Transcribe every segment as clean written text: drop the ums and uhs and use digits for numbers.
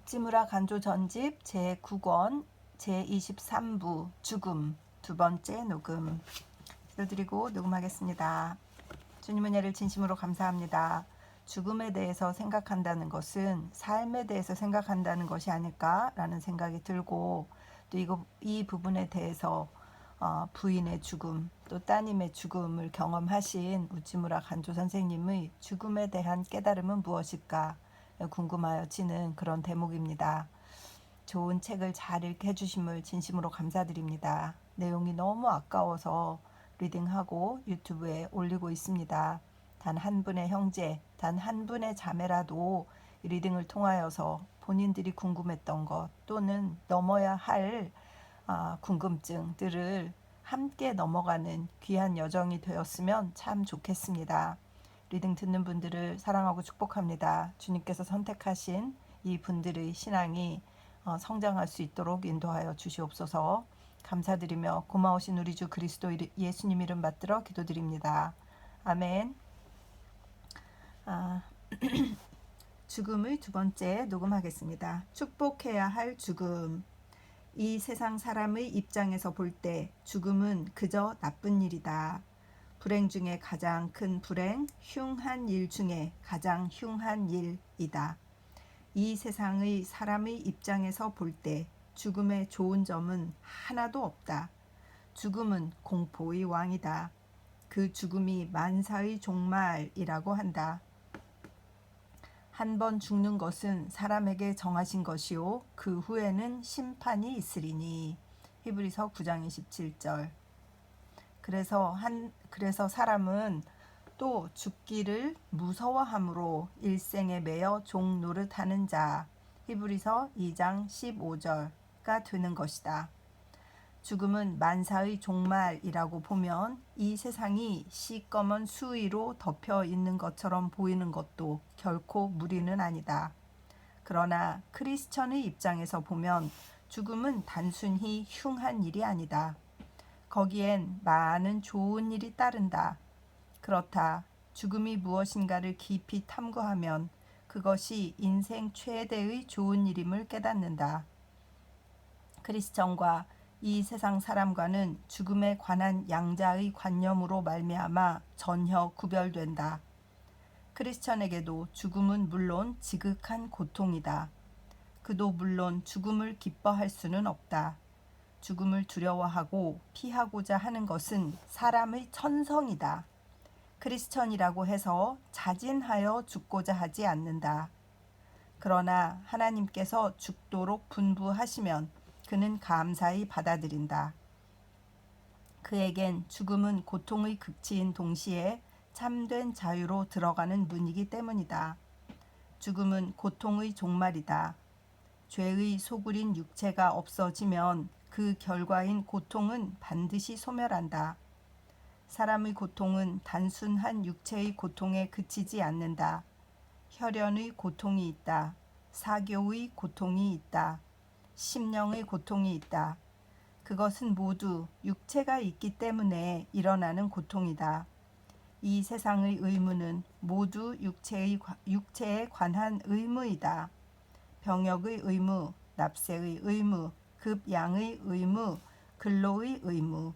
우찌무라 간조 전집 제9권 제23부 죽음 두 번째 녹음 기도드리고 녹음하겠습니다. 주님 은혜를 진심으로 감사합니다. 죽음에 대해서 생각한다는 것은 삶에 대해서 생각한다는 것이 아닐까라는 생각이 들고 또 이 부분에 대해서 부인의 죽음 또 따님의 죽음을 경험하신 우찌무라 간조 선생님의 죽음에 대한 깨달음은 무엇일까 궁금하여지는 그런 대목입니다. 좋은 책을 잘 읽게 해주심을 진심으로 감사드립니다. 내용이 너무 아까워서 리딩하고 유튜브에 올리고 있습니다. 단 한 분의 형제, 단 한 분의 자매라도 리딩을 통하여서 본인들이 궁금했던 것 또는 넘어야 할 궁금증들을 함께 넘어가는 귀한 여정이 되었으면 참 좋겠습니다. 리딩 듣는 분들을 사랑하고 축복합니다. 주님께서 선택하신 이 분들의 신앙이 성장할 수 있도록 인도하여 주시옵소서. 감사드리며 고마우신 우리 주 그리스도 예수님 이름 받들어 기도드립니다. 아멘. 죽음의 두 번째 녹음하겠습니다. 축복해야 할 죽음. 이 세상 사람의 입장에서 볼 때 죽음은 그저 나쁜 일이다. 불행 중에 가장 큰 불행, 흉한 일 중에 가장 흉한 일이다. 이 세상의 사람의 입장에서 볼 때 죽음의 좋은 점은 하나도 없다. 죽음은 공포의 왕이다. 그 죽음이 만사의 종말이라고 한다. 한 번 죽는 것은 사람에게 정하신 것이요 그 후에는 심판이 있으리니. 히브리서 9장 27절. 그래서 사람은 또 죽기를 무서워함으로 일생에 매여 종 노릇하는 자. 히브리서 2장 15절가 되는 것이다. 죽음은 만사의 종말이라고 보면 이 세상이 시꺼먼 수위로 덮여 있는 것처럼 보이는 것도 결코 무리는 아니다. 그러나 크리스천의 입장에서 보면 죽음은 단순히 흉한 일이 아니다. 거기엔 많은 좋은 일이 따른다. 그렇다. 죽음이 무엇인가를 깊이 탐구하면 그것이 인생 최대의 좋은 일임을 깨닫는다. 크리스천과 이 세상 사람과는 죽음에 관한 양자의 관념으로 말미암아 전혀 구별된다. 크리스천에게도 죽음은 물론 지극한 고통이다. 그도 물론 죽음을 기뻐할 수는 없다. 죽음을 두려워하고 피하고자 하는 것은 사람의 천성이다. 크리스천이라고 해서 자진하여 죽고자 하지 않는다. 그러나 하나님께서 죽도록 분부하시면 그는 감사히 받아들인다. 그에겐 죽음은 고통의 극치인 동시에 참된 자유로 들어가는 문이기 때문이다. 죽음은 고통의 종말이다. 죄의 소굴인 육체가 없어지면 그 결과인 고통은 반드시 소멸한다. 사람의 고통은 단순한 육체의 고통에 그치지 않는다. 혈연의 고통이 있다. 사교의 고통이 있다. 심령의 고통이 있다. 그것은 모두 육체가 있기 때문에 일어나는 고통이다. 이 세상의 의무는 모두 육체에 관한 의무이다. 병역의 의무, 납세의 의무, 급양의 의무, 근로의 의무.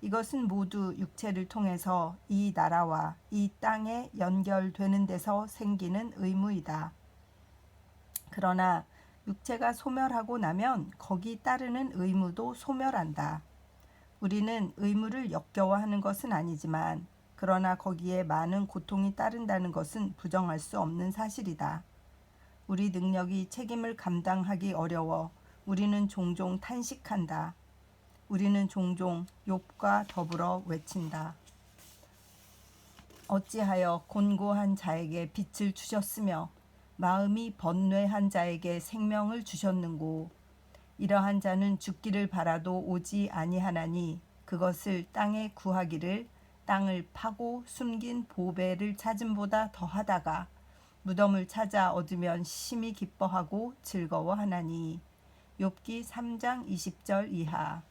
이것은 모두 육체를 통해서 이 나라와 이 땅에 연결되는 데서 생기는 의무이다. 그러나 육체가 소멸하고 나면 거기 따르는 의무도 소멸한다. 우리는 의무를 역겨워하는 것은 아니지만 그러나 거기에 많은 고통이 따른다는 것은 부정할 수 없는 사실이다. 우리 능력이 책임을 감당하기 어려워 우리는 종종 탄식한다. 우리는 종종 욥과 더불어 외친다. 어찌하여 곤고한 자에게 빛을 주셨으며 마음이 번뇌한 자에게 생명을 주셨는고. 이러한 자는 죽기를 바라도 오지 아니하나니 그것을 땅에 구하기를 땅을 파고 숨긴 보배를 찾음보다 더하다가 무덤을 찾아 얻으면 심히 기뻐하고 즐거워하나니. 욥기 3장 20절 이하.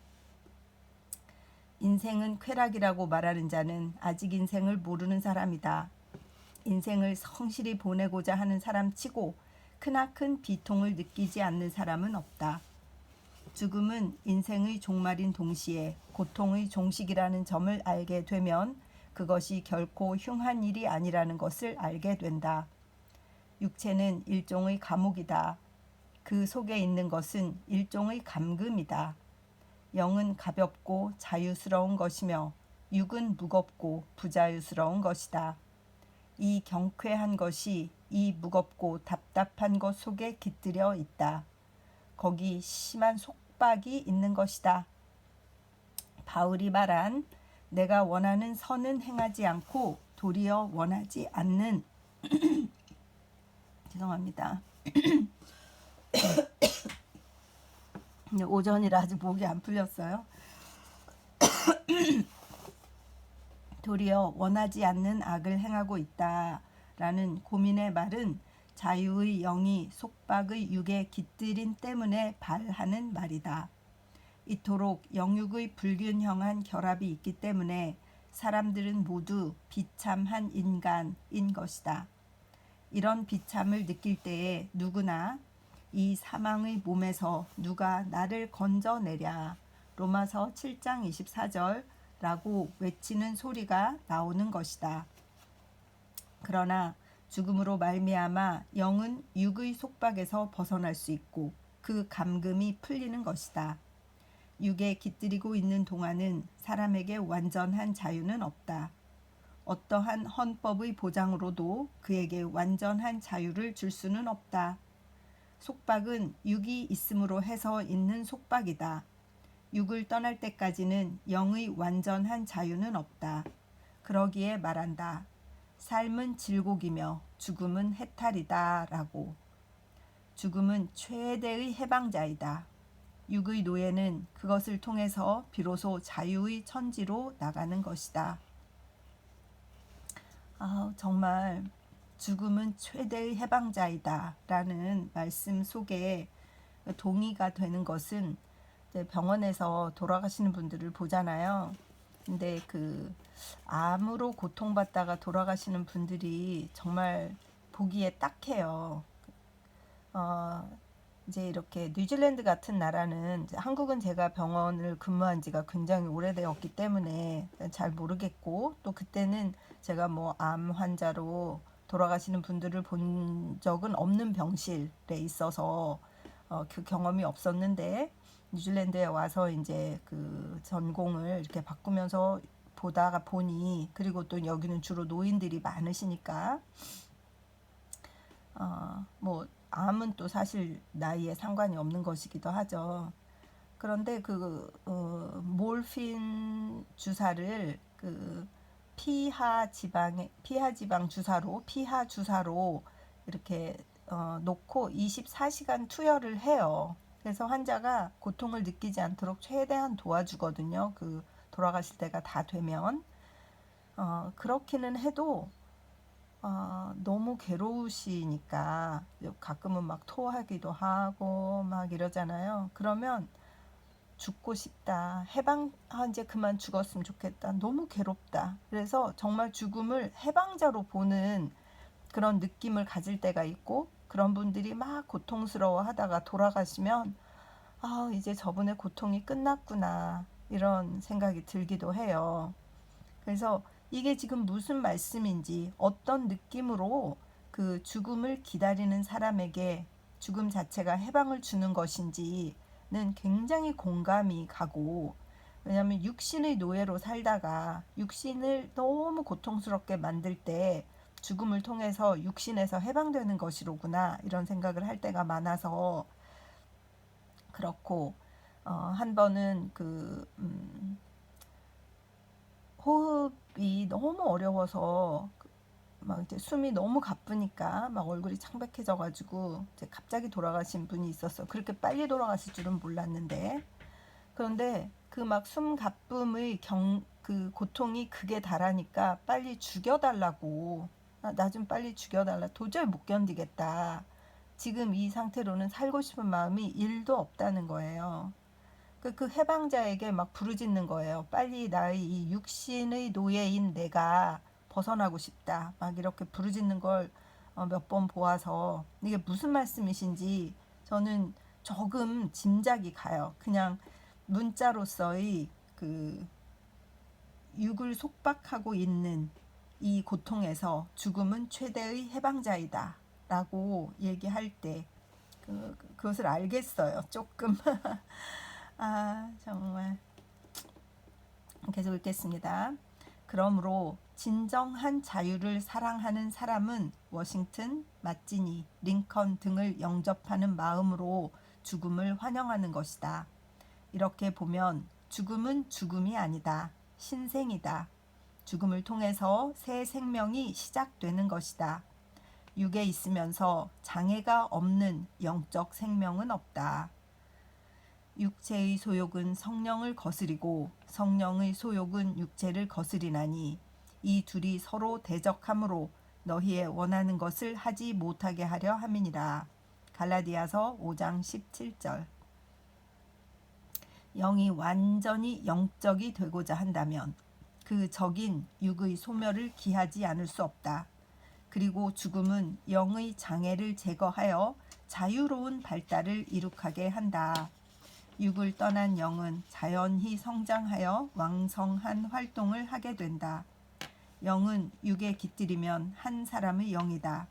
인생은 쾌락이라고 말하는 자는 아직 인생을 모르는 사람이다. 인생을 성실히 보내고자 하는 사람 치고 크나큰 비통을 느끼지 않는 사람은 없다. 죽음은 인생의 종말인 동시에 고통의 종식이라는 점을 알게 되면 그것이 결코 흉한 일이 아니라는 것을 알게 된다. 육체는 일종의 감옥이다. 그 속에 있는 것은 일종의 감금이다. 영은 가볍고 자유스러운 것이며 육은 무겁고 부자유스러운 것이다. 이 경쾌한 것이 이 무겁고 답답한 것 속에 깃들여 있다. 거기 심한 속박이 있는 것이다. 바울이 말한 내가 원하는 선은 행하지 않고 도리어 원하지 않는 죄송합니다. 오전이라 아직 목이 안 풀렸어요. 도리어 원하지 않는 악을 행하고 있다라는 고민의 말은 자유의 영이 속박의 육에 깃들인 때문에 발하는 말이다. 이토록 영육의 불균형한 결합이 있기 때문에 사람들은 모두 비참한 인간인 것이다. 이런 비참을 느낄 때에 누구나 이 사망의 몸에서 누가 나를 건져내랴 로마서 7장 24절 라고 외치는 소리가 나오는 것이다. 그러나 죽음으로 말미암아 영은 육의 속박에서 벗어날 수 있고 그 감금이 풀리는 것이다. 육에 깃들이고 있는 동안은 사람에게 완전한 자유는 없다. 어떠한 헌법의 보장으로도 그에게 완전한 자유를 줄 수는 없다. 속박은 육이 있음으로 해서 있는 속박이다. 육을 떠날 때까지는 영의 완전한 자유는 없다. 그러기에 말한다. 삶은 질곡이며 죽음은 해탈이다 라고. 죽음은 최대의 해방자이다. 육의 노예는 그것을 통해서 비로소 자유의 천지로 나가는 것이다. 정말 죽음은 최대의 해방자이다 라는 말씀 속에 동의가 되는 것은 병원에서 돌아가시는 분들을 보잖아요. 근데 그 암으로 고통받다가 돌아가시는 분들이 정말 보기에 딱해요. 이제 이렇게 뉴질랜드 같은 나라는 한국은 제가 병원을 근무한 지가 굉장히 오래되었기 때문에 잘 모르겠고 또 그때는 제가 뭐 암 환자로 돌아가시는 분들을 본 적은 없는 병실에 있어서 그 경험이 없었는데 뉴질랜드에 와서 이제 그 전공을 이렇게 바꾸면서 보다가 보니 그리고 또 여기는 주로 노인들이 많으시니까 뭐 암은 또 사실 나이에 상관이 없는 것이기도 하죠. 그런데 그 몰핀 주사를 그 피하 지방 주사로 이렇게 놓고 24시간 투여를 해요. 그래서 환자가 고통을 느끼지 않도록 최대한 도와주거든요. 그 돌아가실 때가 다 되면 그렇기는 해도 너무 괴로우시니까 가끔은 막 토하기도 하고 막 이러잖아요. 그러면 죽고 싶다. 이제 그만 죽었으면 좋겠다. 너무 괴롭다. 그래서 정말 죽음을 해방자로 보는 그런 느낌을 가질 때가 있고 그런 분들이 막 고통스러워 하다가 돌아가시면 이제 저분의 고통이 끝났구나 이런 생각이 들기도 해요. 그래서 이게 지금 무슨 말씀인지 어떤 느낌으로 그 죽음을 기다리는 사람에게 죽음 자체가 해방을 주는 것인지는 굉장히 공감이 가고 왜냐하면 육신의 노예로 살다가 육신을 너무 고통스럽게 만들 때 죽음을 통해서 육신에서 해방되는 것이로구나 이런 생각을 할 때가 많아서 그렇고 한 번은 호흡이 너무 어려워서 막 이제 숨이 너무 가쁘니까 막 얼굴이 창백해져 가지고 이제 갑자기 돌아가신 분이 있었어. 그렇게 빨리 돌아가실 줄은 몰랐는데 그런데 그 막 숨 가쁨의 그 고통이 극에 달하니까 빨리 죽여달라고 나 좀 빨리 죽여달라. 도저히 못 견디겠다. 지금 이 상태로는 살고 싶은 마음이 1도 없다는 거예요. 그 해방자에게 막 부르짖는 거예요. 빨리 나의 이 육신의 노예인 내가 벗어나고 싶다. 막 이렇게 부르짖는 걸 몇 번 보아서 이게 무슨 말씀이신지 저는 조금 짐작이 가요. 그냥 문자로서의 그 육을 속박하고 있는 이 고통에서 죽음은 최대의 해방자이다 라고 얘기할 때 그것을 알겠어요. 조금. 정말. 계속 읽겠습니다. 그러므로 진정한 자유를 사랑하는 사람은 워싱턴, 마찌니, 링컨 등을 영접하는 마음으로 죽음을 환영하는 것이다. 이렇게 보면 죽음은 죽음이 아니다. 신생이다. 죽음을 통해서 새 생명이 시작되는 것이다. 육에 있으면서 장애가 없는 영적 생명은 없다. 육체의 소욕은 성령을 거스리고 성령의 소욕은 육체를 거스리나니 이 둘이 서로 대적하므로 너희의 원하는 것을 하지 못하게 하려 함이니라. 갈라디아서 5장 17절. 영이 완전히 영적이 되고자 한다면 그 적인 육의 소멸을 기하지 않을 수 없다. 그리고 죽음은 영의 장애를 제거하여 자유로운 발달을 이룩하게 한다. 육을 떠난 영은 자연히 성장하여 왕성한 활동을 하게 된다. 영은 육에 깃들이면 한 사람의 영이다.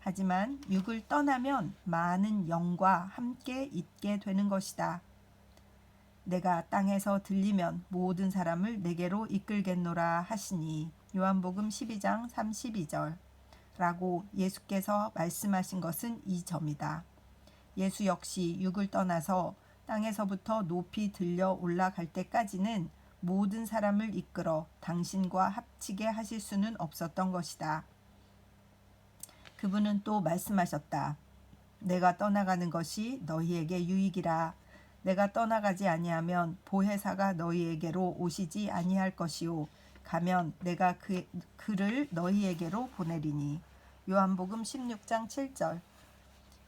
하지만 육을 떠나면 많은 영과 함께 있게 되는 것이다. 내가 땅에서 들리면 모든 사람을 내게로 이끌겠노라 하시니 요한복음 12장 32절 라고 예수께서 말씀하신 것은 이 점이다. 예수 역시 육을 떠나서 땅에서부터 높이 들려 올라갈 때까지는 모든 사람을 이끌어 당신과 합치게 하실 수는 없었던 것이다. 그분은 또 말씀하셨다. 내가 떠나가는 것이 너희에게 유익이라. 내가 떠나가지 아니하면 보혜사가 너희에게로 오시지 아니할 것이요 가면 내가 그를 너희에게로 보내리니. 요한복음 16장 7절.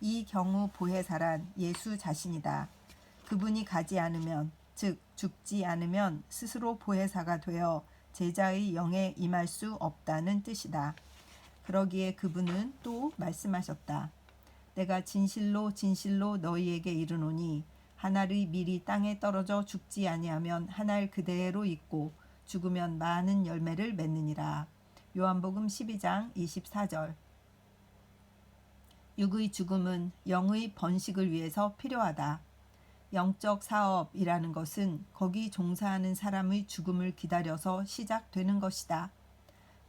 이 경우 보혜사란 예수 자신이다. 그분이 가지 않으면, 즉 죽지 않으면 스스로 보혜사가 되어 제자의 영에 임할 수 없다는 뜻이다. 그러기에 그분은 또 말씀하셨다. 내가 진실로 진실로 너희에게 이르노니 한 알의 밀이 땅에 떨어져 죽지 아니하면 한 알 그대로 있고 죽으면 많은 열매를 맺느니라. 요한복음 12장 24절. 육의 죽음은 영의 번식을 위해서 필요하다. 영적 사업이라는 것은 거기 종사하는 사람의 죽음을 기다려서 시작되는 것이다.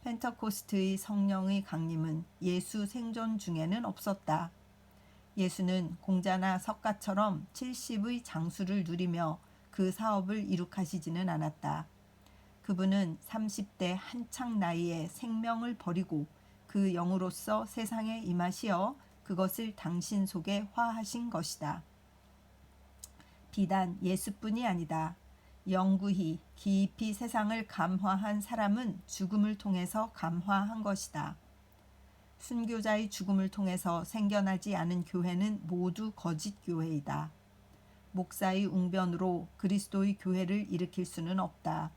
펜터코스트의 성령의 강림은 예수 생존 중에는 없었다. 예수는 공자나 석가처럼 70의 장수를 누리며 그 사업을 이룩하시지는 않았다. 그분은 30대 한창 나이에 생명을 버리고 그 영으로서 세상에 임하시어 그것을 당신 속에 화하신 것이다. 비단 예수뿐이 아니다. 영구히 깊이 세상을 감화한 사람은 죽음을 통해서 감화한 것이다. 순교자의 죽음을 통해서 생겨나지 않은 교회는 모두 거짓 교회이다. 목사의 웅변으로 그리스도의 교회를 일으킬 수는 없다.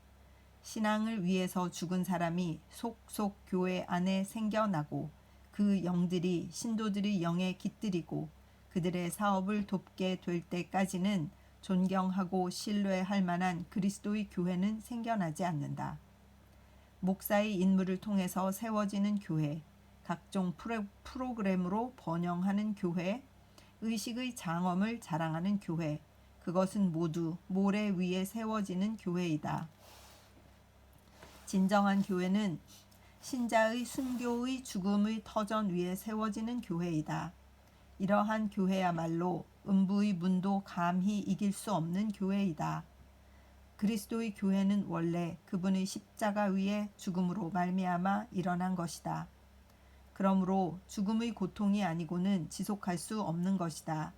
신앙을 위해서 죽은 사람이 속속 교회 안에 생겨나고 그 영들이 신도들의 영에 깃들이고 그들의 사업을 돕게 될 때까지는 존경하고 신뢰할 만한 그리스도의 교회는 생겨나지 않는다. 목사의 인물을 통해서 세워지는 교회, 각종 프로그램으로 번영하는 교회, 의식의 장엄을 자랑하는 교회, 그것은 모두 모래 위에 세워지는 교회이다. 진정한 교회는 신자의 순교의 죽음의 터전 위에 세워지는 교회이다. 이러한 교회야말로 음부의 문도 감히 이길 수 없는 교회이다. 그리스도의 교회는 원래 그분의 십자가 위에 죽음으로 말미암아 일어난 것이다. 그러므로 죽음의 고통이 아니고는 지속할 수 없는 것이다.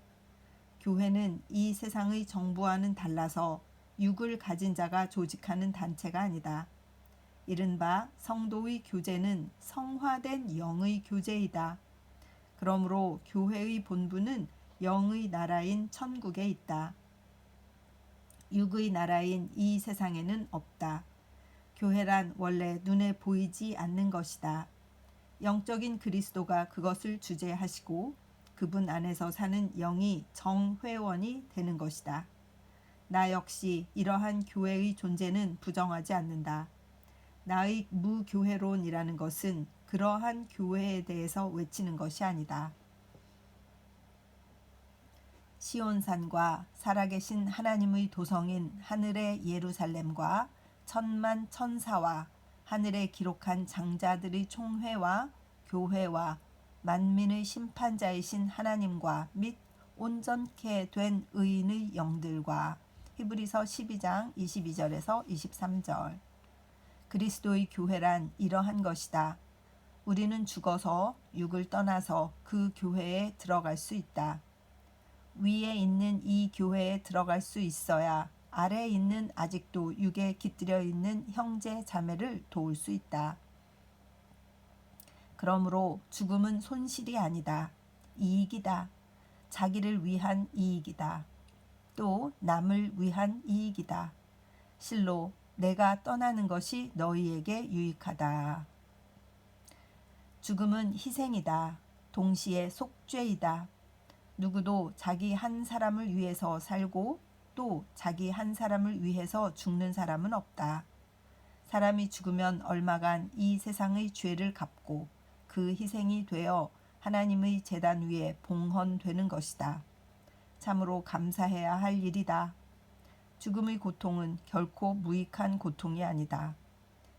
교회는 이 세상의 정부와는 달라서 육을 가진 자가 조직하는 단체가 아니다. 이른바 성도의 교제는 성화된 영의 교제이다. 그러므로 교회의 본부는 영의 나라인 천국에 있다. 육의 나라인 이 세상에는 없다. 교회란 원래 눈에 보이지 않는 것이다. 영적인 그리스도가 그것을 주재하시고 그분 안에서 사는 영이 정회원이 되는 것이다. 나 역시 이러한 교회의 존재는 부정하지 않는다. 나의 무교회론이라는 것은 그러한 교회에 대해서 외치는 것이 아니다. 시온산과 살아계신 하나님의 도성인 하늘의 예루살렘과 천만 천사와 하늘에 기록한 장자들의 총회와 교회와 만민의 심판자이신 하나님과 및 온전케 된 의인의 영들과 히브리서 12장 22절에서 23절. 그리스도의 교회란 이러한 것이다. 우리는 죽어서 육을 떠나서 그 교회에 들어갈 수 있다. 위에 있는 이 교회에 들어갈 수 있어야 아래에 있는 아직도 육에 깃들여 있는 형제 자매를 도울 수 있다. 그러므로 죽음은 손실이 아니다. 이익이다. 자기를 위한 이익이다. 또 남을 위한 이익이다. 실로 내가 떠나는 것이 너희에게 유익하다. 죽음은 희생이다. 동시에 속죄이다. 누구도 자기 한 사람을 위해서 살고 또 자기 한 사람을 위해서 죽는 사람은 없다. 사람이 죽으면 얼마간 이 세상의 죄를 갚고 그 희생이 되어 하나님의 제단 위에 봉헌되는 것이다. 참으로 감사해야 할 일이다. 죽음의 고통은 결코 무익한 고통이 아니다.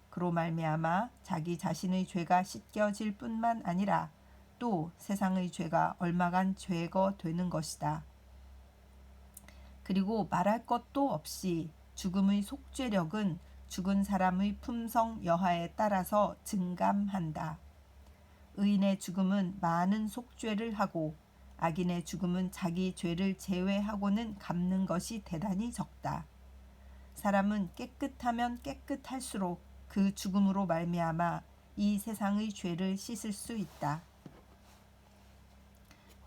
그로 말미암아 자기 자신의 죄가 씻겨질 뿐만 아니라 또 세상의 죄가 얼마간 제거되는 것이다. 그리고 말할 것도 없이 죽음의 속죄력은 죽은 사람의 품성 여하에 따라서 증감한다. 의인의 죽음은 많은 속죄를 하고 악인의 죽음은 자기 죄를 제외하고는 갚는 것이 대단히 적다. 사람은 깨끗하면 깨끗할수록 그 죽음으로 말미암아 이 세상의 죄를 씻을 수 있다.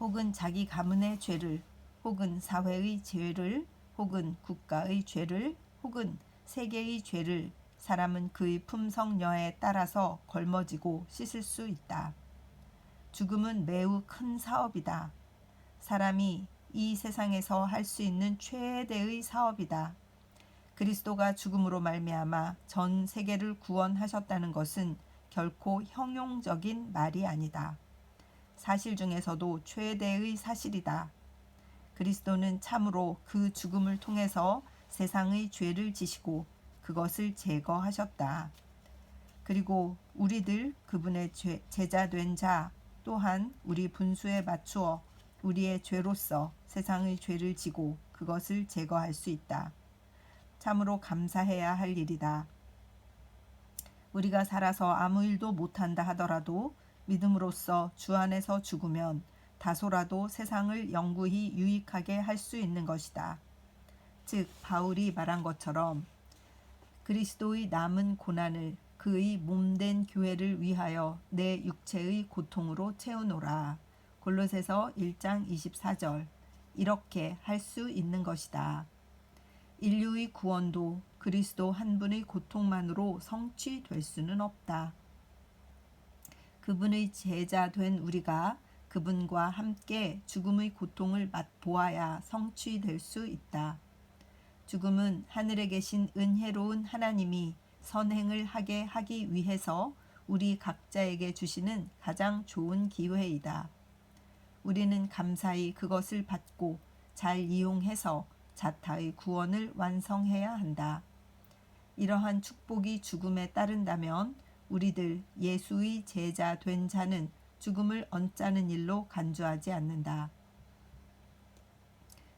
혹은 자기 가문의 죄를, 혹은 사회의 죄를, 혹은 국가의 죄를, 혹은 세계의 죄를 사람은 그의 품성 여하에 따라서 걸머지고 씻을 수 있다. 죽음은 매우 큰 사업이다. 사람이 이 세상에서 할 수 있는 최대의 사업이다. 그리스도가 죽음으로 말미암아 전 세계를 구원하셨다는 것은 결코 형용적인 말이 아니다. 사실 중에서도 최대의 사실이다. 그리스도는 참으로 그 죽음을 통해서 세상의 죄를 지시고 그것을 제거하셨다. 그리고 우리들 그분의 제자 된 자 또한 우리 분수에 맞추어 우리의 죄로서 세상의 죄를 지고 그것을 제거할 수 있다. 참으로 감사해야 할 일이다. 우리가 살아서 아무 일도 못한다 하더라도 믿음으로써 주 안에서 죽으면 다소라도 세상을 영구히 유익하게 할 수 있는 것이다. 즉 바울이 말한 것처럼 그리스도의 남은 고난을 그의 몸된 교회를 위하여 내 육체의 고통으로 채우노라. 골로새서 1장 24절. 이렇게 할 수 있는 것이다. 인류의 구원도 그리스도 한 분의 고통만으로 성취될 수는 없다. 그분의 제자 된 우리가 그분과 함께 죽음의 고통을 맛보아야 성취될 수 있다. 죽음은 하늘에 계신 은혜로운 하나님이 선행을 하게 하기 위해서 우리 각자에게 주시는 가장 좋은 기회이다. 우리는 감사히 그것을 받고 잘 이용해서 자타의 구원을 완성해야 한다. 이러한 축복이 죽음에 따른다면 우리들 예수의 제자 된 자는 죽음을 언짢은 일로 간주하지 않는다.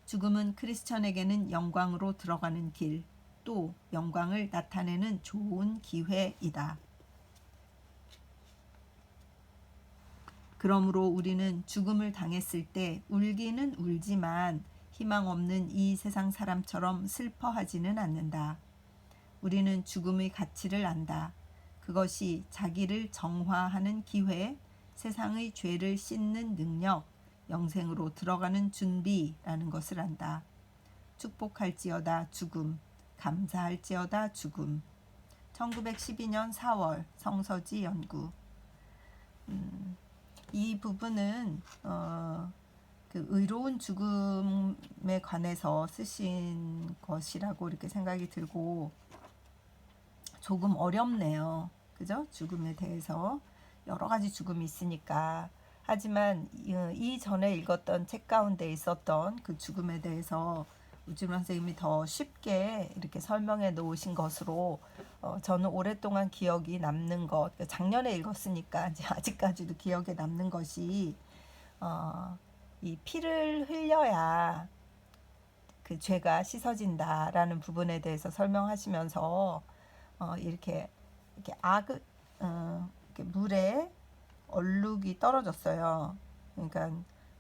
죽음은 크리스천에게는 영광으로 들어가는 길, 또 영광을 나타내는 좋은 기회이다. 그러므로 우리는 죽음을 당했을 때 울기는 울지만 희망 없는 이 세상 사람처럼 슬퍼하지는 않는다. 우리는 죽음의 가치를 안다. 그것이 자기를 정화하는 기회, 세상의 죄를 씻는 능력, 영생으로 들어가는 준비라는 것을 안다. 축복할지어다 죽음, 감사할지어다 죽음. 1912년 4월 성서지 연구. 이 부분은 그 의로운 죽음에 관해서 쓰신 것이라고 이렇게 생각이 들고 조금 어렵네요. 그죠? 죽음에 대해서 여러 가지 죽음이 있으니까. 하지만 이전에 읽었던 책 가운데 있었던 그 죽음에 대해서 우지문 선생님이 더 쉽게 이렇게 설명해 놓으신 것으로 저는 오랫동안 기억이 남는 것, 작년에 읽었으니까 이제 아직까지도 기억에 남는 것이 이 피를 흘려야 그 죄가 씻어진다라는 부분에 대해서 설명하시면서 이렇게 이렇게 물에 얼룩이 떨어졌어요. 그러니까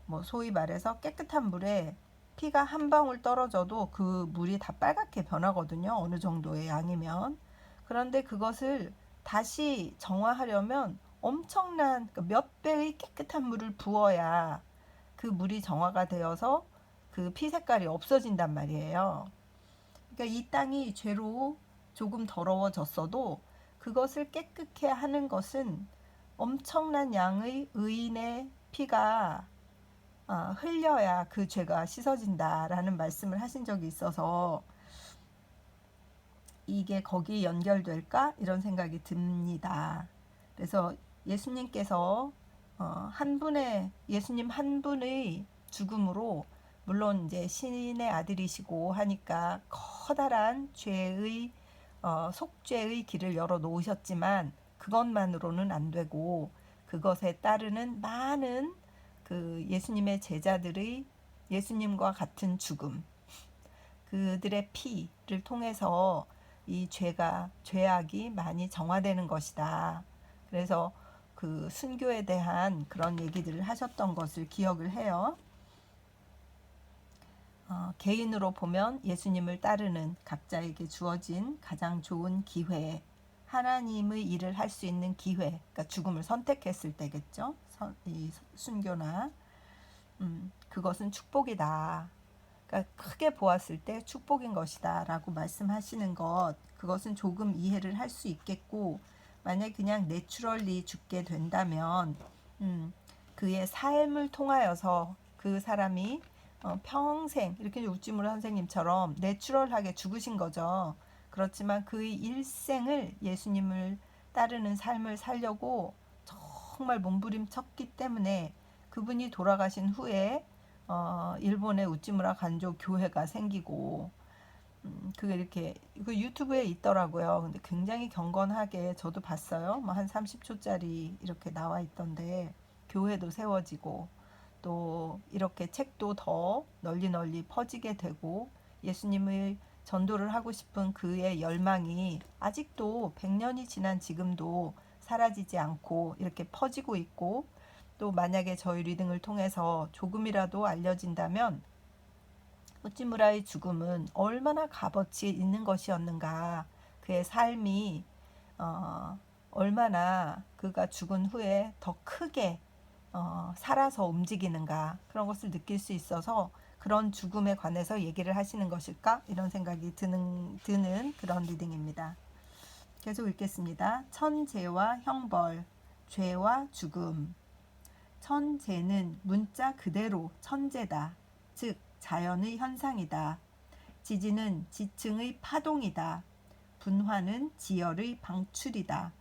뭐 소위 말해서 깨끗한 물에 피가 한 방울 떨어져도 그 물이 다 빨갛게 변하거든요. 어느 정도의 양이면. 그런데 그것을 다시 정화하려면 엄청난 몇 배의 깨끗한 물을 부어야 그 물이 정화가 되어서 그 피 색깔이 없어진단 말이에요. 그러니까 이 땅이 죄로 조금 더러워졌어도 그것을 깨끗게 하는 것은 엄청난 양의 의인의 피가 흘려야 그 죄가 씻어진다라는 말씀을 하신 적이 있어서 이게 거기에 연결될까? 이런 생각이 듭니다. 그래서 예수님께서 예수님 한 분의 죽음으로 물론 이제 신의 아들이시고 하니까 커다란 죄의 속죄의 길을 열어 놓으셨지만 그것만으로는 안 되고 그것에 따르는 많은 그 예수님의 제자들의 예수님과 같은 죽음, 그들의 피를 통해서 이 죄악이 많이 정화되는 것이다. 그래서 그 순교에 대한 그런 얘기들을 하셨던 것을 기억을 해요. 개인으로 보면 예수님을 따르는 각자에게 주어진 가장 좋은 기회, 하나님의 일을 할 수 있는 기회, 그러니까 죽음을 선택했을 때겠죠. 이 순교나 그것은 축복이다. 그러니까 크게 보았을 때 축복인 것이다 라고 말씀하시는 것, 그것은 조금 이해를 할 수 있겠고, 만약 그냥 내추럴리 죽게 된다면 그의 삶을 통하여서 그 사람이 평생 이렇게 우찌무라 선생님처럼 내추럴하게 죽으신 거죠. 그렇지만 그의 일생을 예수님을 따르는 삶을 살려고 정말 몸부림쳤기 때문에 그분이 돌아가신 후에 일본의 우찌무라 간조 교회가 생기고 그게 이렇게 그 유튜브에 있더라고요. 근데 굉장히 경건하게 저도 봤어요. 뭐 한 30초짜리 이렇게 나와 있던데 교회도 세워지고 또 이렇게 책도 더 널리 퍼지게 되고 예수님의 전도를 하고 싶은 그의 열망이 아직도 100년이 지난 지금도 사라지지 않고 이렇게 퍼지고 있고, 또 만약에 저희 리딩을 통해서 조금이라도 알려진다면 우찌무라의 죽음은 얼마나 값어치 있는 것이었는가, 그의 삶이 얼마나 그가 죽은 후에 더 크게 살아서 움직이는가, 그런 것을 느낄 수 있어서 그런 죽음에 관해서 얘기를 하시는 것일까, 이런 생각이 드는 그런 리딩입니다. 계속 읽겠습니다. 천재와 형벌, 죄와 죽음. 천재는 문자 그대로 천재다. 즉 자연의 현상이다. 지진은 지층의 파동이다. 분화는 지열의 방출이다.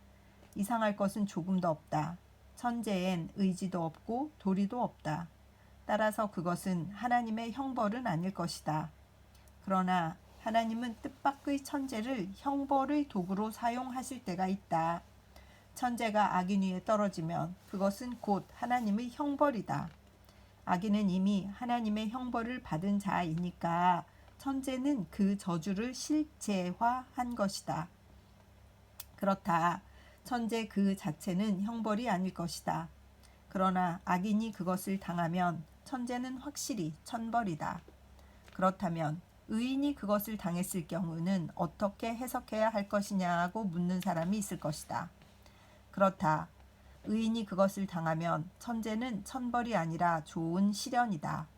이상할 것은 조금도 없다. 천재엔 의지도 없고 도리도 없다. 따라서 그것은 하나님의 형벌은 아닐 것이다. 그러나 하나님은 뜻밖의 천재를 형벌의 도구로 사용하실 때가 있다. 천재가 악인 위에 떨어지면 그것은 곧 하나님의 형벌이다. 악인은 이미 하나님의 형벌을 받은 자이니까 천재는 그 저주를 실제화한 것이다. 그렇다. 천재 그 자체는 형벌이 아닐 것이다. 그러나 악인이 그것을 당하면 천재는 확실히 천벌이다. 그렇다면 의인이 그것을 당했을 경우는 어떻게 해석해야 할 것이냐고 묻는 사람이 있을 것이다. 그렇다. 의인이 그것을 당하면 천재는 천벌이 아니라 좋은 시련이다.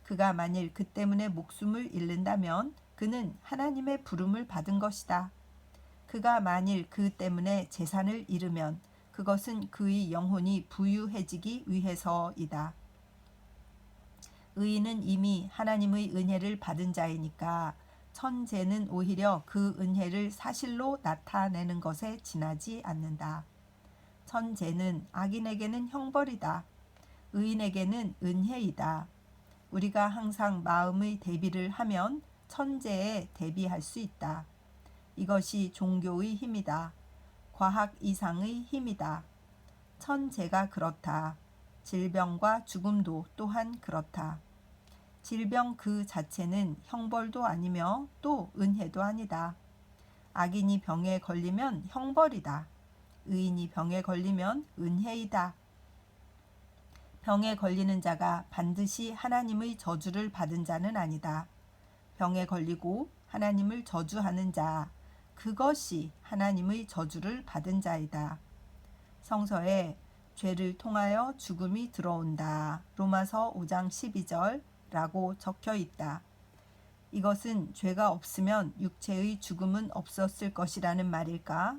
그가 만일 그 때문에 목숨을 잃는다면 그는 하나님의 부름을 받은 것이다. 그가 만일 그 때문에 재산을 잃으면 그것은 그의 영혼이 부유해지기 위해서이다. 의인은 이미 하나님의 은혜를 받은 자이니까 천재는 오히려 그 은혜를 사실로 나타내는 것에 지나지 않는다. 천재는 악인에게는 형벌이다. 의인에게는 은혜이다. 우리가 항상 마음의 대비를 하면 천재에 대비할 수 있다. 이것이 종교의 힘이다. 과학 이상의 힘이다. 천재가 그렇다. 질병과 죽음도 또한 그렇다. 질병 그 자체는 형벌도 아니며 또 은혜도 아니다. 악인이 병에 걸리면 형벌이다. 의인이 병에 걸리면 은혜이다. 병에 걸리는 자가 반드시 하나님의 저주를 받은 자는 아니다. 병에 걸리고 하나님을 저주하는 자, 그것이 하나님의 저주를 받은 자이다. 성서에 죄를 통하여 죽음이 들어온다. 로마서 5장 12절 라고 적혀 있다. 이것은 죄가 없으면 육체의 죽음은 없었을 것이라는 말일까?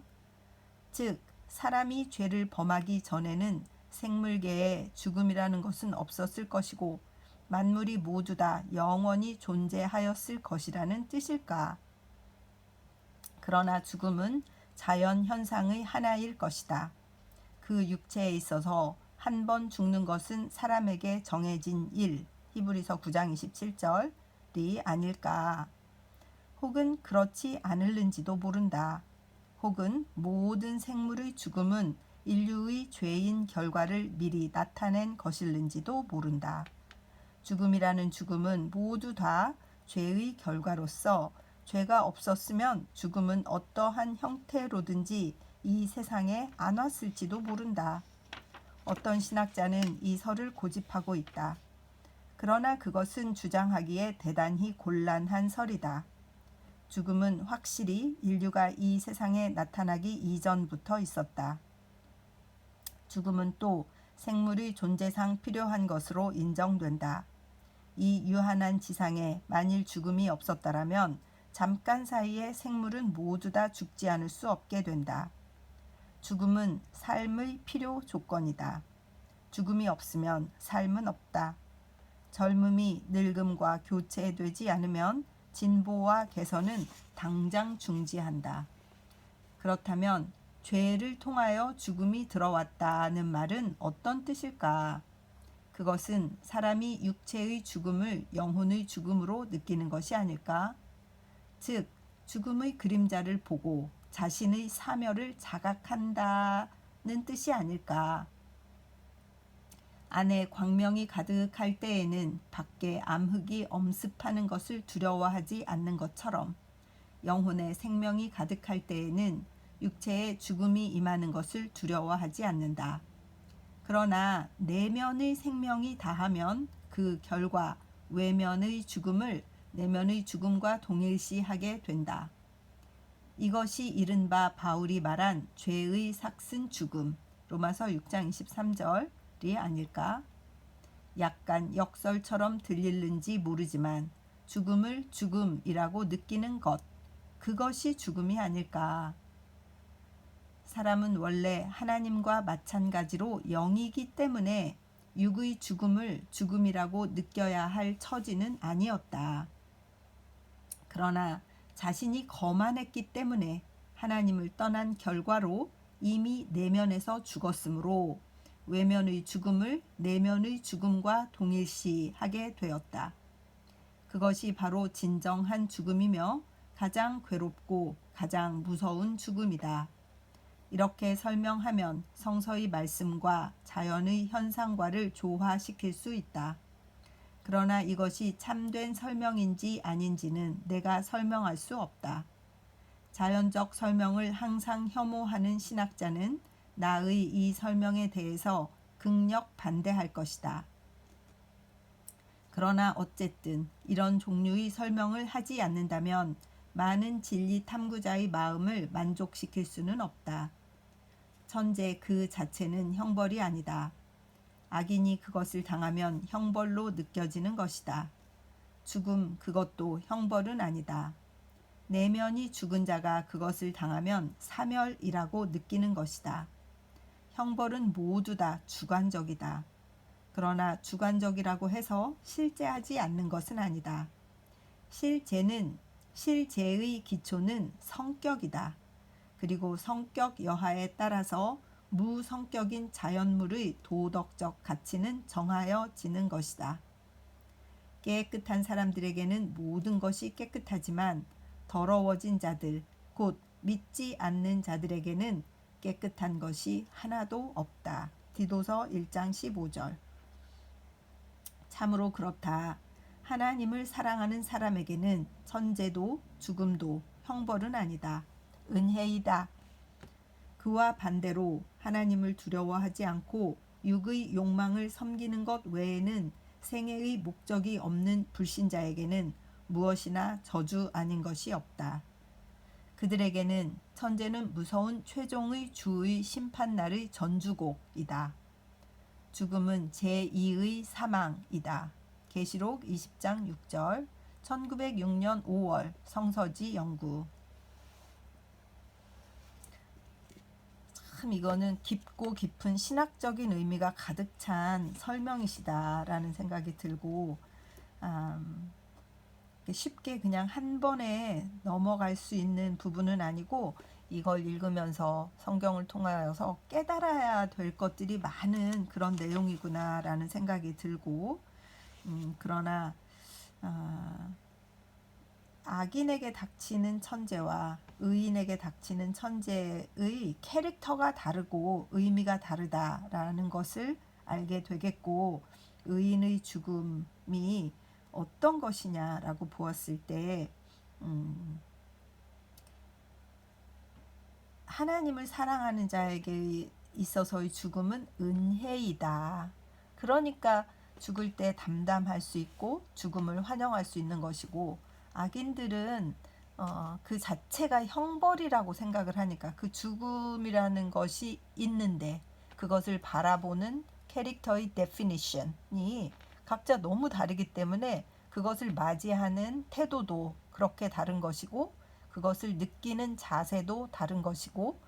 즉, 사람이 죄를 범하기 전에는 생물계에 죽음이라는 것은 없었을 것이고 만물이 모두 다 영원히 존재하였을 것이라는 뜻일까? 그러나 죽음은 자연 현상의 하나일 것이다. 그 육체에 있어서 한 번 죽는 것은 사람에게 정해진 일, 히브리서 9장 27절이 아닐까? 혹은 그렇지 않을는지도 모른다. 혹은 모든 생물의 죽음은 인류의 죄인 결과를 미리 나타낸 것일는지도 모른다. 죽음이라는 죽음은 모두 다 죄의 결과로서 죄가 없었으면 죽음은 어떠한 형태로든지 이 세상에 안 왔을지도 모른다. 어떤 신학자는 이 설을 고집하고 있다. 그러나 그것은 주장하기에 대단히 곤란한 설이다. 죽음은 확실히 인류가 이 세상에 나타나기 이전부터 있었다. 죽음은 또 생물의 존재상 필요한 것으로 인정된다. 이 유한한 지상에 만일 죽음이 없었다라면 잠깐 사이에 생물은 모두 다 죽지 않을 수 없게 된다. 죽음은 삶의 필요 조건이다. 죽음이 없으면 삶은 없다. 젊음이 늙음과 교체되지 않으면 진보와 개선은 당장 중지한다. 그렇다면 죄를 통하여 죽음이 들어왔다는 말은 어떤 뜻일까? 그것은 사람이 육체의 죽음을 영혼의 죽음으로 느끼는 것이 아닐까? 즉, 죽음의 그림자를 보고 자신의 사멸을 자각한다는 뜻이 아닐까? 안에 광명이 가득할 때에는 밖에 암흑이 엄습하는 것을 두려워하지 않는 것처럼 영혼에 생명이 가득할 때에는 육체에 죽음이 임하는 것을 두려워하지 않는다. 그러나 내면의 생명이 다하면 그 결과 외면의 죽음을 내면의 죽음과 동일시하게 된다. 이것이 이른바 바울이 말한 죄의 삭슨 죽음, 로마서 6장 23절이 아닐까? 약간 역설처럼 들릴는지 모르지만 죽음을 죽음이라고 느끼는 것, 그것이 죽음이 아닐까? 사람은 원래 하나님과 마찬가지로 영이기 때문에 육의 죽음을 죽음이라고 느껴야 할 처지는 아니었다. 그러나 자신이 거만했기 때문에 하나님을 떠난 결과로 이미 내면에서 죽었으므로 외면의 죽음을 내면의 죽음과 동일시하게 되었다. 그것이 바로 진정한 죽음이며 가장 괴롭고 가장 무서운 죽음이다. 이렇게 설명하면 성서의 말씀과 자연의 현상과를 조화시킬 수 있다. 그러나 이것이 참된 설명인지 아닌지는 내가 설명할 수 없다. 자연적 설명을 항상 혐오하는 신학자는 나의 이 설명에 대해서 극력 반대할 것이다. 그러나 어쨌든 이런 종류의 설명을 하지 않는다면 많은 진리 탐구자의 마음을 만족시킬 수는 없다. 천재 그 자체는 형벌이 아니다. 악인이 그것을 당하면 형벌로 느껴지는 것이다. 죽음 그것도 형벌은 아니다. 내면이 죽은 자가 그것을 당하면 사멸이라고 느끼는 것이다. 형벌은 모두 다 주관적이다. 그러나 주관적이라고 해서 실제하지 않는 것은 아니다. 실제의 기초는 성격이다. 그리고 성격 여하에 따라서 무성격인 자연물의 도덕적 가치는 정하여지는 것이다. 깨끗한 사람들에게는 모든 것이 깨끗하지만 더러워진 자들, 곧 믿지 않는 자들에게는 깨끗한 것이 하나도 없다. 디도서 1장 15절. 참으로 그렇다. 하나님을 사랑하는 사람에게는 천재도 죽음도 형벌은 아니다. 은혜이다. 그와 반대로 하나님을 두려워하지 않고 육의 욕망을 섬기는 것 외에는 생애의 목적이 없는 불신자에게는 무엇이나 저주 아닌 것이 없다. 그들에게는 천재는 무서운 최종의 주의 심판날의 전주곡이다. 죽음은 제2의 사망이다. 계시록 20장 6절, 1906년 5월 성서지 연구. 참 이거는 깊고 깊은 신학적인 의미가 가득 찬 설명이시다라는 생각이 들고 쉽게 그냥 한 번에 넘어갈 수 있는 부분은 아니고 이걸 읽으면서 성경을 통하여서 깨달아야 될 것들이 많은 그런 내용이구나라는 생각이 들고 그러나 악인에게 닥치는 천재와 의인에게 닥치는 천재의 캐릭터가 다르고 의미가 다르다라는 것을 알게 되겠고 의인의 죽음이 어떤 것이냐라고 보았을 때 하나님을 사랑하는 자에게 있어서의 죽음은 은혜이다. 그러니까 죽을 때 담담할 수 있고 죽음을 환영할 수 있는 것이고 악인들은 그 자체가 형벌이라고 생각을 하니까 그 죽음이라는 것이 있는데 그것을 바라보는 캐릭터의 데피니션이 각자 너무 다르기 때문에 그것을 맞이하는 태도도 그렇게 다른 것이고 그것을 느끼는 자세도 다른 것이고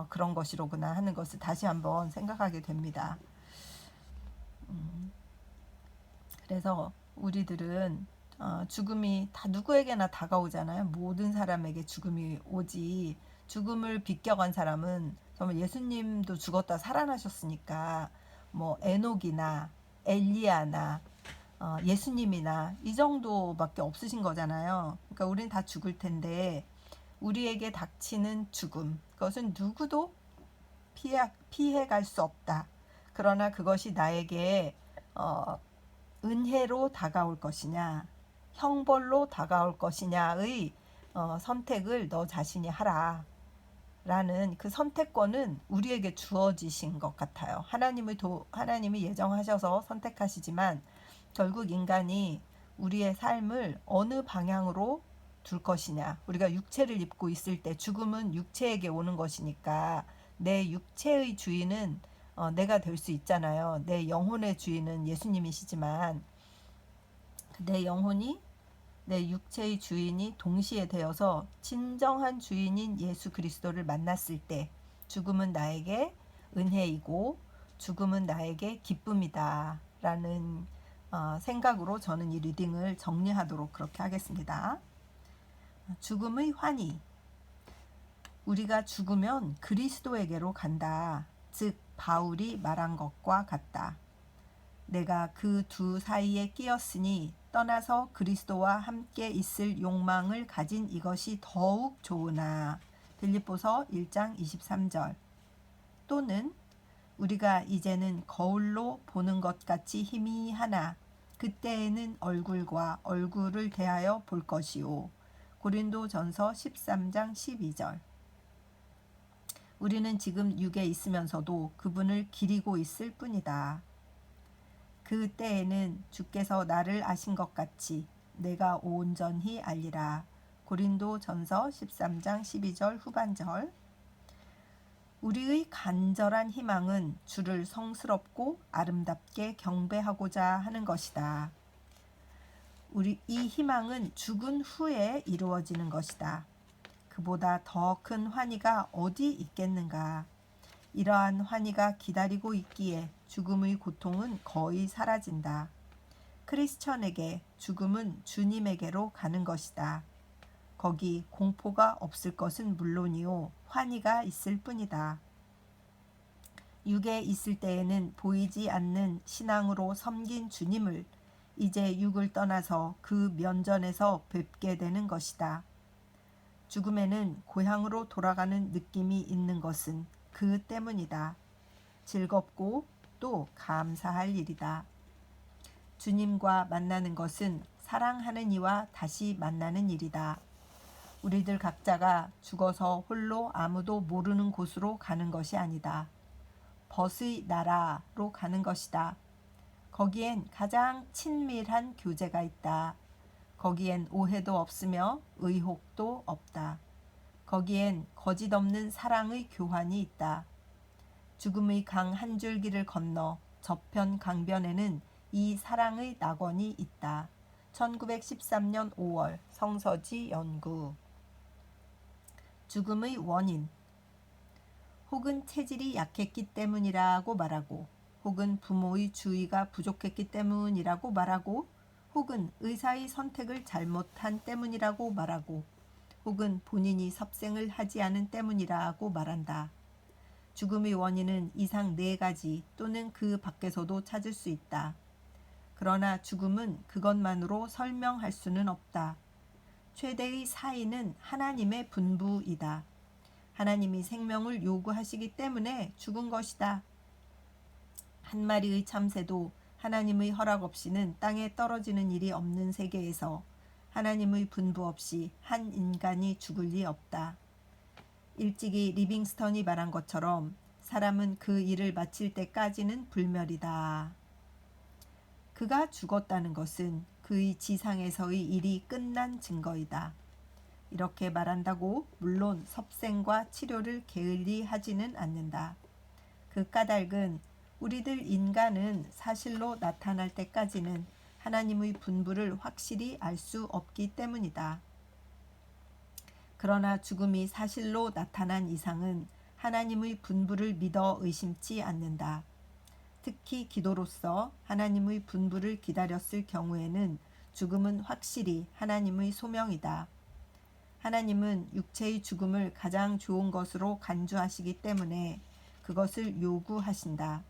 그런 것이로구나 하는 것을 다시 한번 생각하게 됩니다. 그래서 우리들은 죽음이 다 누구에게나 다가오잖아요. 모든 사람에게 죽음이 오지. 죽음을 비껴간 사람은 정말 예수님도 죽었다 살아나셨으니까 뭐 에녹이나 엘리야나 예수님이나 이 정도밖에 없으신 거잖아요. 그러니까 우리는 다 죽을 텐데 우리에게 닥치는 죽음 그것은 누구도 피해갈 수 없다. 그러나 그것이 나에게 은혜로 다가올 것이냐 형벌로 다가올 것이냐의 선택을 너 자신이 하라 라는 그 선택권은 우리에게 주어지신 것 같아요. 하나님이 예정하셔서 선택하시지만 결국 인간이 우리의 삶을 어느 방향으로 둘 것이냐. 우리가 육체를 입고 있을 때 죽음은 육체에게 오는 것이니까 내 육체의 주인은 내가 될 수 있잖아요. 내 영혼의 주인은 예수님이시지만 내 영혼이 내 육체의 주인이 동시에 되어서 진정한 주인인 예수 그리스도를 만났을 때 죽음은 나에게 은혜이고 죽음은 나에게 기쁨이다 라는 생각으로 저는 이 리딩을 정리하도록 그렇게 하겠습니다. 죽음의 환희. 우리가 죽으면 그리스도에게로 간다. 즉 바울이 말한 것과 같다. 내가 그 두 사이에 끼었으니 떠나서 그리스도와 함께 있을 욕망을 가진 이것이 더욱 좋으나. 빌립보서 1장 23절. 또는 우리가 이제는 거울로 보는 것 같이 희미하나 그때에는 얼굴과 얼굴을 대하여 볼 것이요. 고린도전서 13장 12절. 우리는 지금 육에 있으면서도 그분을 기리고 있을 뿐이다. 그 때에는 주께서 나를 아신 것 같이 내가 온전히 알리라. 고린도전서 13장 12절 후반절. 우리의 간절한 희망은 주를 성스럽고 아름답게 경배하고자 하는 것이다. 이 희망은 죽은 후에 이루어지는 것이다. 그보다 더 큰 환희가 어디 있겠는가. 이러한 환희가 기다리고 있기에 죽음의 고통은 거의 사라진다. 크리스천에게 죽음은 주님에게로 가는 것이다. 거기 공포가 없을 것은 물론이요 환희가 있을 뿐이다. 육에 있을 때에는 보이지 않는 신앙으로 섬긴 주님을 이제 육을 떠나서 그 면전에서 뵙게 되는 것이다. 죽음에는 고향으로 돌아가는 느낌이 있는 것은 그 때문이다. 즐겁고 또 감사할 일이다. 주님과 만나는 것은 사랑하는 이와 다시 만나는 일이다. 우리들 각자가 죽어서 홀로 아무도 모르는 곳으로 가는 것이 아니다. 벗의 나라로 가는 것이다. 거기엔 가장 친밀한 교제가 있다. 거기엔 오해도 없으며 의혹도 없다. 거기엔 거짓 없는 사랑의 교환이 있다. 죽음의 강 한 줄기를 건너 저편 강변에는 이 사랑의 낙원이 있다. 1913년 5월 성서지 연구. 죽음의 원인. 혹은 체질이 약했기 때문이라고 말하고, 혹은 부모의 주의가 부족했기 때문이라고 말하고, 혹은 의사의 선택을 잘못한 때문이라고 말하고, 혹은 본인이 섭생을 하지 않은 때문이라고 말한다. 죽음의 원인은 이상 4가지 또는 그 밖에서도 찾을 수 있다. 그러나 죽음은 그것만으로 설명할 수는 없다. 최대의 사인은 하나님의 분부이다. 하나님이 생명을 요구하시기 때문에 죽은 것이다. 한 마리의 참새도 하나님의 허락 없이는 땅에 떨어지는 일이 없는 세계에서 하나님의 분부 없이 한 인간이 죽을 리 없다. 일찍이 리빙스턴이 말한 것처럼 사람은 그 일을 마칠 때까지는 불멸이다. 그가 죽었다는 것은 그의 지상에서의 일이 끝난 증거이다. 이렇게 말한다고 물론 섭생과 치료를 게을리하지는 않는다. 그 까닭은 우리들 인간은 사실로 나타날 때까지는 하나님의 분부를 확실히 알 수 없기 때문이다. 그러나 죽음이 사실로 나타난 이상은 하나님의 분부를 믿어 의심치 않는다. 특히 기도로서 하나님의 분부를 기다렸을 경우에는 죽음은 확실히 하나님의 소명이다. 하나님은 육체의 죽음을 가장 좋은 것으로 간주하시기 때문에 그것을 요구하신다.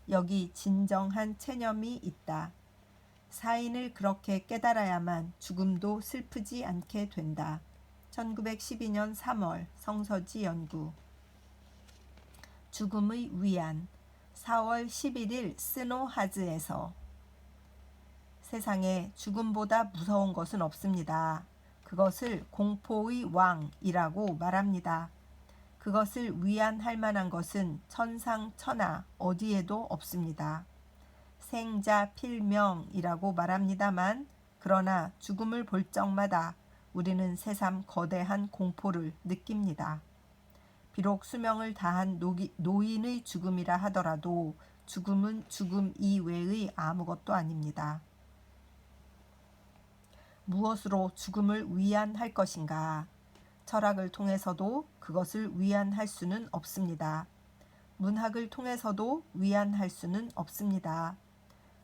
여기 진정한 체념이 있다. 사인을 그렇게 깨달아야만 죽음도 슬프지 않게 된다. 1912년 3월 성서지 연구. 죽음의 위안. 4월 11일 스노하즈에서. 세상에 죽음보다 무서운 것은 없습니다. 그것을 공포의 왕이라고 말합니다. 그것을 위안할 만한 것은 천상천하 어디에도 없습니다. 생자필명이라고 말합니다만, 그러나 죽음을 볼 적마다 우리는 새삼 거대한 공포를 느낍니다. 비록 수명을 다한 노인의 죽음이라 하더라도 죽음은 죽음 이외의 아무것도 아닙니다. 무엇으로 죽음을 위안할 것인가? 철학을 통해서도 그것을 위안할 수는 없습니다. 문학을 통해서도 위안할 수는 없습니다.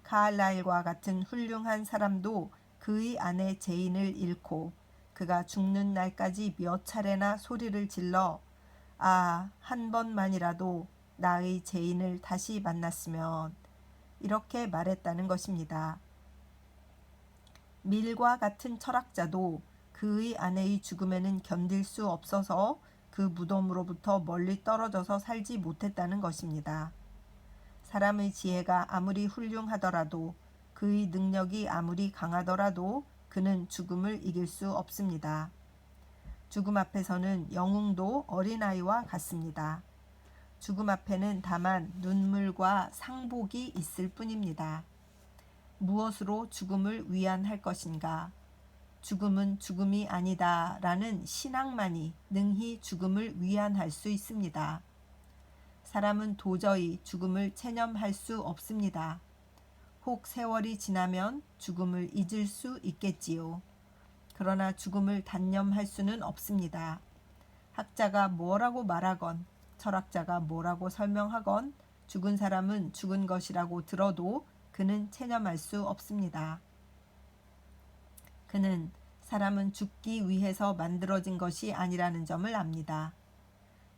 카알라일과 같은 훌륭한 사람도 그의 아내 제인을 잃고 그가 죽는 날까지 몇 차례나 소리를 질러 한 번만이라도 나의 제인을 다시 만났으면 이렇게 말했다는 것입니다. 밀과 같은 철학자도 그의 아내의 죽음에는 견딜 수 없어서 그 무덤으로부터 멀리 떨어져서 살지 못했다는 것입니다. 사람의 지혜가 아무리 훌륭하더라도 그의 능력이 아무리 강하더라도 그는 죽음을 이길 수 없습니다. 죽음 앞에서는 영웅도 어린아이와 같습니다. 죽음 앞에는 다만 눈물과 상복이 있을 뿐입니다. 무엇으로 죽음을 위안할 것인가? 죽음은 죽음이 아니다 라는 신앙만이 능히 죽음을 위안할 수 있습니다. 사람은 도저히 죽음을 체념할 수 없습니다. 혹 세월이 지나면 죽음을 잊을 수 있겠지요. 그러나 죽음을 단념할 수는 없습니다. 학자가 뭐라고 말하건 철학자가 뭐라고 설명하건 죽은 사람은 죽은 것이라고 들어도 그는 체념할 수 없습니다. 그는 사람은 죽기 위해서 만들어진 것이 아니라는 점을 압니다.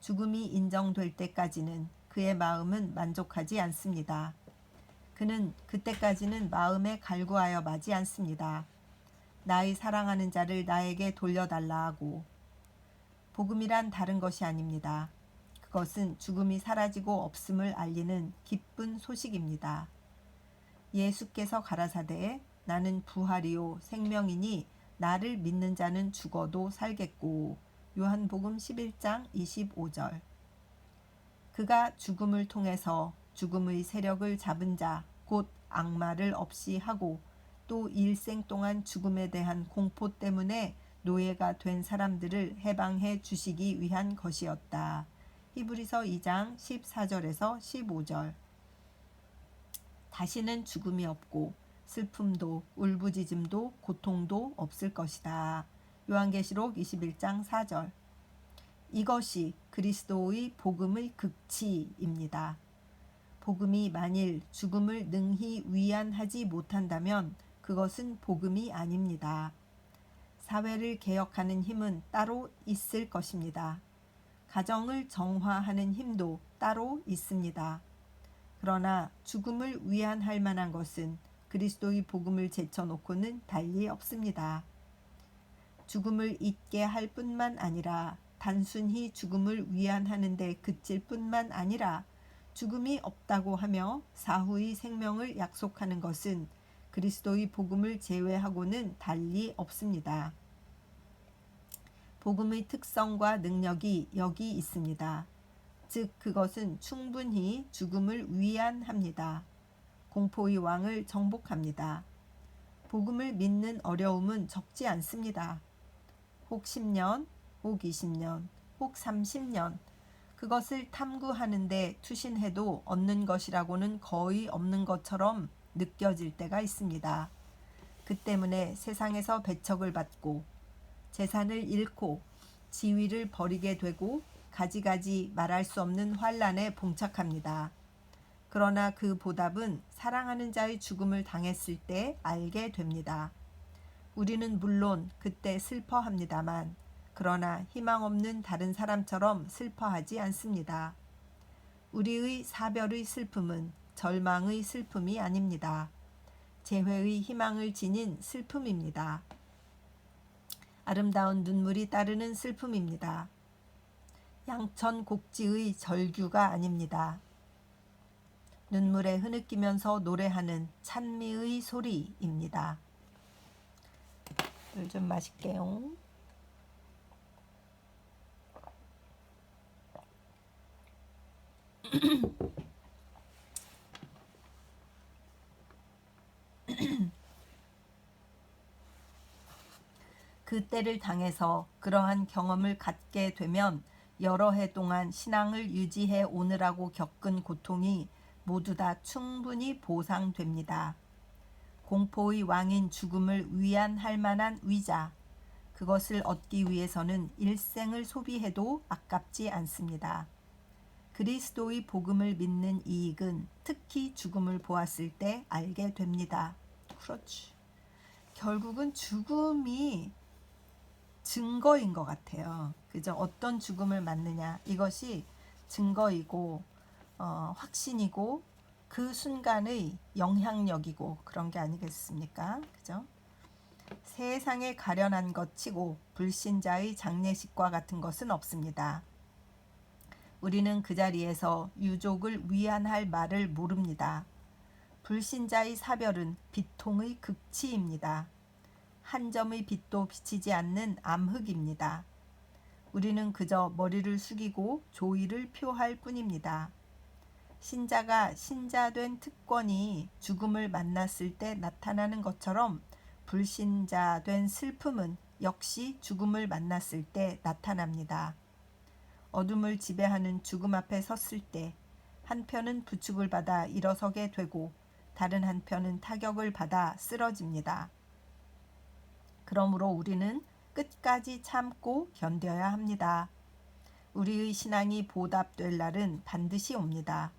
죽음이 인정될 때까지는 그의 마음은 만족하지 않습니다. 그는 그때까지는 마음에 갈구하여 마지 않습니다. 나의 사랑하는 자를 나에게 돌려달라 하고. 복음이란 다른 것이 아닙니다. 그것은 죽음이 사라지고 없음을 알리는 기쁜 소식입니다. 예수께서 가라사대 나는 부활이요 생명이니 나를 믿는 자는 죽어도 살겠고. 요한복음 11장 25절. 그가 죽음을 통해서 죽음의 세력을 잡은 자, 곧 악마를 없이 하고 또 일생 동안 죽음에 대한 공포 때문에 노예가 된 사람들을 해방해 주시기 위한 것이었다. 히브리서 2장 14절에서 15절. 다시는 죽음이 없고 슬픔도 울부짖음도 고통도 없을 것이다. 요한계시록 21장 4절. 이것이 그리스도의 복음의 극치입니다. 복음이 만일 죽음을 능히 위안하지 못한다면 그것은 복음이 아닙니다. 사회를 개혁하는 힘은 따로 있을 것입니다. 가정을 정화하는 힘도 따로 있습니다. 그러나 죽음을 위안할 만한 것은 그리스도의 복음을 제쳐놓고는 달리 없습니다. 죽음을 잊게 할 뿐만 아니라 단순히 죽음을 위안하는 데 그칠 뿐만 아니라 죽음이 없다고 하며 사후의 생명을 약속하는 것은 그리스도의 복음을 제외하고는 달리 없습니다. 복음의 특성과 능력이 여기 있습니다. 즉 그것은 충분히 죽음을 위안합니다. 공포의 왕을 정복합니다. 복음을 믿는 어려움은 적지 않습니다. 혹 10년, 혹 20년, 혹 30년 그것을 탐구하는데 투신해도 얻는 것이라고는 거의 없는 것처럼 느껴질 때가 있습니다. 그 때문에 세상에서 배척을 받고 재산을 잃고 지위를 버리게 되고 가지가지 말할 수 없는 환난에 봉착합니다. 그러나 그 보답은 사랑하는 자의 죽음을 당했을 때 알게 됩니다. 우리는 물론 그때 슬퍼합니다만 그러나 희망 없는 다른 사람처럼 슬퍼하지 않습니다. 우리의 사별의 슬픔은 절망의 슬픔이 아닙니다. 재회의 희망을 지닌 슬픔입니다. 아름다운 눈물이 따르는 슬픔입니다. 양천곡지의 절규가 아닙니다. 눈물에 흐느끼면서 노래하는 찬미의 소리입니다. 물 좀 마실게요. 그 때를 당해서 그러한 경험을 갖게 되면 여러 해 동안 신앙을 유지해 오느라고 겪은 고통이 모두 다 충분히 보상됩니다. 공포의 왕인 죽음을 위안할 만한 위자, 그것을 얻기 위해서는 일생을 소비해도 아깝지 않습니다. 그리스도의 복음을 믿는 이익은 특히 죽음을 보았을 때 알게 됩니다. 그렇지. 결국은 죽음이 증거인 것 같아요. 그죠? 어떤 죽음을 맞느냐 이것이 증거이고 확신이고 그 순간의 영향력이고 그런 게 아니겠습니까? 그죠? 세상에 가련한 것 치고 불신자의 장례식과 같은 것은 없습니다. 우리는 그 자리에서 유족을 위안할 말을 모릅니다. 불신자의 사별은 비통의 극치입니다. 한 점의 빛도 비치지 않는 암흑입니다. 우리는 그저 머리를 숙이고 조의를 표할 뿐입니다. 신자가 신자된 특권이 죽음을 만났을 때 나타나는 것처럼 불신자된 슬픔은 역시 죽음을 만났을 때 나타납니다. 어둠을 지배하는 죽음 앞에 섰을 때 한편은 부축을 받아 일어서게 되고 다른 한편은 타격을 받아 쓰러집니다. 그러므로 우리는 끝까지 참고 견뎌야 합니다. 우리의 신앙이 보답될 날은 반드시 옵니다.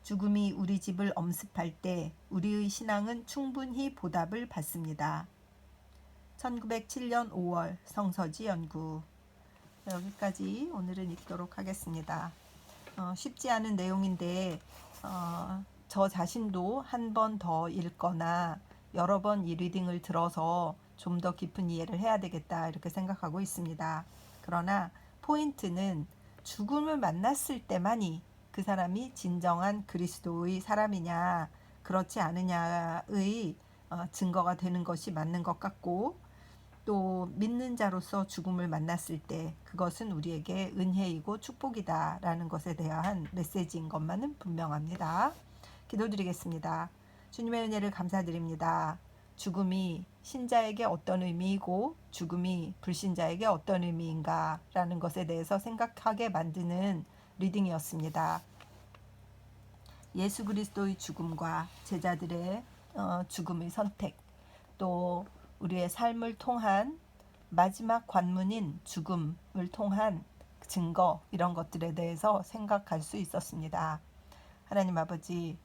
죽음이 우리 집을 엄습할 때 우리의 신앙은 충분히 보답을 받습니다. 1907년 5월 성서지 연구. 여기까지 오늘은 읽도록 하겠습니다. 쉽지 않은 내용인데 저 자신도 한 번 더 읽거나 여러 번 이 리딩을 들어서 좀 더 깊은 이해를 해야 되겠다 이렇게 생각하고 있습니다. 그러나 포인트는 죽음을 만났을 때만이 그 사람이 진정한 그리스도의 사람이냐 그렇지 않으냐의 증거가 되는 것이 맞는 것 같고, 또 믿는 자로서 죽음을 만났을 때 그것은 우리에게 은혜이고 축복이다라는 것에 대한 메시지인 것만은 분명합니다. 기도드리겠습니다. 주님의 은혜를 감사드립니다. 죽음이 신자에게 어떤 의미이고 죽음이 불신자에게 어떤 의미인가라는 것에 대해서 생각하게 만드는 리딩이었습니다. 예수 그리스도의 죽음과 제자들의 죽음의 선택, 또 우리의 삶을 통한 마지막 관문인 죽음을 통한 증거, 이런 것들에 대해서 생각할 수 있었습니다. 하나님 아버지,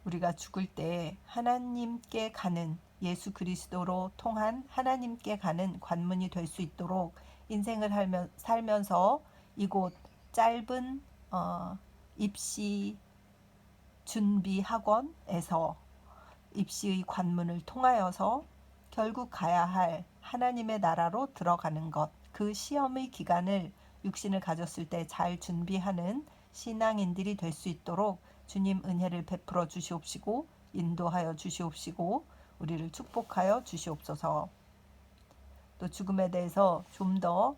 우리가 죽을 때 하나님께 가는, 예수 그리스도로 통한 하나님께 가는 관문이 될 수 있도록 인생을 살면서 이곳 짧은 입시 준비 학원에서 입시의 관문을 통하여서 결국 가야 할 하나님의 나라로 들어가는 것, 그 시험의 기간을 육신을 가졌을 때 잘 준비하는 신앙인들이 될 수 있도록 주님 은혜를 베풀어 주시옵시고 인도하여 주시옵시고 우리를 축복하여 주시옵소서. 또 죽음에 대해서 좀 더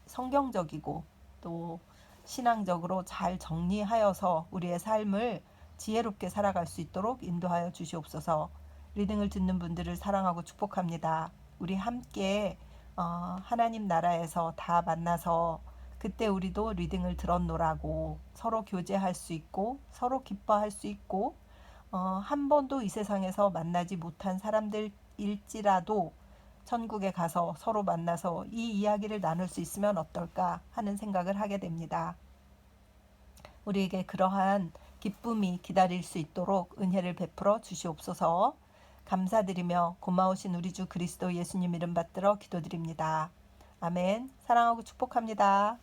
성경적이고 또 신앙적으로 잘 정리하여서 우리의 삶을 지혜롭게 살아갈 수 있도록 인도하여 주시옵소서. 리딩을 듣는 분들을 사랑하고 축복합니다. 우리 함께 하나님 나라에서 다 만나서 그때 우리도 리딩을 들었노라고 서로 교제할 수 있고 서로 기뻐할 수 있고 한 번도 이 세상에서 만나지 못한 사람들일지라도 천국에 가서 서로 만나서 이 이야기를 나눌 수 있으면 어떨까 하는 생각을 하게 됩니다. 우리에게 그러한 기쁨이 기다릴 수 있도록 은혜를 베풀어 주시옵소서. 감사드리며 고마우신 우리 주 그리스도 예수님 이름 받들어 기도드립니다. 아멘. 사랑하고 축복합니다.